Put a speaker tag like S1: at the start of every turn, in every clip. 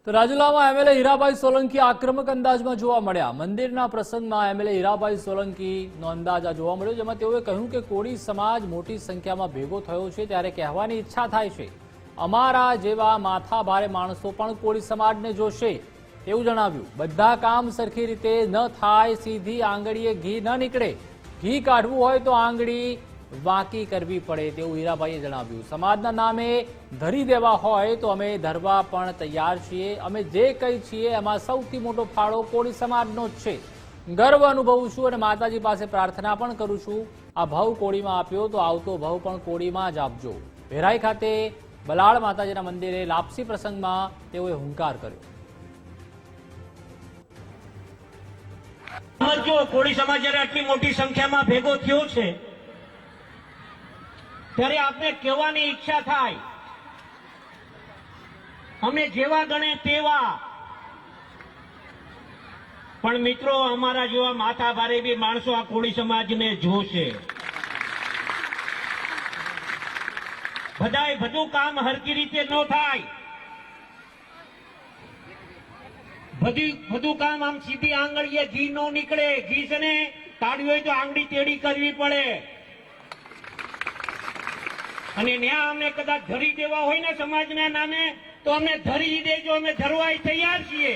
S1: તો રાજુલામાં એમએલએ હીરાભાઈ સોલંકી આક્રમક અંદાજમાં જોવા મળ્યા। મંદિરના પ્રસંગમાં એમએલએ હીરાભાઈ સોલંકીનો અંદાજ આ જોવા મળ્યો, જેમાં તેઓએ કહ્યું કે કોળી સમાજ મોટી સંખ્યામાં ભેગો થયો છે ત્યારે કહેવાની ઈચ્છા થાય છે, અમારા જેવા માથાભારે માણસો પણ કોળી સમાજને જોશે તેવું જણાવ્યું। બધા કામ સરખી રીતે ન થાય, સીધી આંગળીએ ઘી ન નીકળે, ઘી કાઢવું હોય તો આંગળી વાંકી કરવી પડે તેવું હીરાભાઈએ જણાવ્યું। સમાજના નામે ધરી દેવા હોય તો અમે ધરવા પણ તૈયાર છીએ। અમે જે કંઈ છીએ એમાં સૌથી મોટો ફાળો કોળી સમાજનો જ છે। ગર્વ અનુભવું છું અને માતાજી પાસે પ્રાર્થના પણ કરું છું, આ ભાવ કોળીમાં આપ્યો તો આવતો ભાવ પણ કોળીમાં જ આપજો। ભેરાઈ ખાતે બલાળ માતાજીના મંદિરે લાપસી પ્રસંગમાં તેઓએ હુંકાર કર્યો।
S2: કોળી સમાજ જ્યારે આટલી મોટી સંખ્યામાં ભેગો થયો છે ત્યારે આપને કહેવાની ઈચ્છા થાય, અમે જેવા ગણે તેવા, પણ મિત્રો અમારા જેવા માથા ભારે બી માણસો આ કોળી સમાજને જોશે। બધાય બધું કામ હરકી રીતે ન થાય, બધું કામ આમ સીધી આંગળીએ ઘી ન નીકળે, ઘી છે ને કાઢવી હોય તો આંગળી ટેડી કરવી પડે। અને ન્યા અમને કદાચ ધરી દેવા હોય ને સમાજના નામે તો અમને ધરી દેજો, અમે ધરવાય તૈયાર છીએ।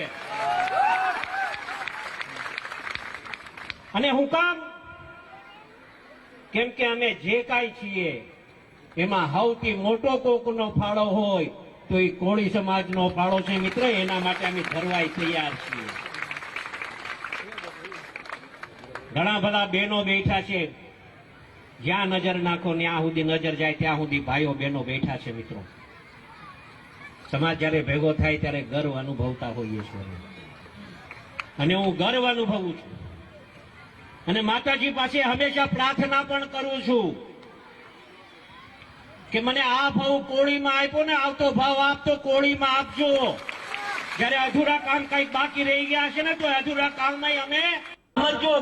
S2: અને હું કામ કેમ કે અમે જે કાંઈ છીએ એમાં સૌથી મોટો કોકનો ફાળો હોય તો એ કોળી સમાજનો ફાળો છે મિત્ર, એના માટે અમે ધરવાય તૈયાર છીએ। ઘણા બધા બહેનો બેઠા છે, જ્યાં નજર નાખો ત્યાં સુધી નજર જાય ત્યાં સુધી ભાઈઓ બહેનો બેઠા છે। મિત્રો, સમાજ જ્યારે ભેગો થાય ત્યારે ગર્વ અનુભવતા હોઈએ છીએ અને હું ગર્વ અનુભવું છું અને માતાજી પાસે હંમેશા પ્રાર્થના પણ કરું છું કે મને આ ભાવ કોળીમાં આપ્યો ને, આવતો ભાવ આપતો કોળીમાં આપજો। જયારે અધૂરા કામ કઈક બાકી રહી ગયા છે ને તો અધૂરા કામમાં અમે સમજો।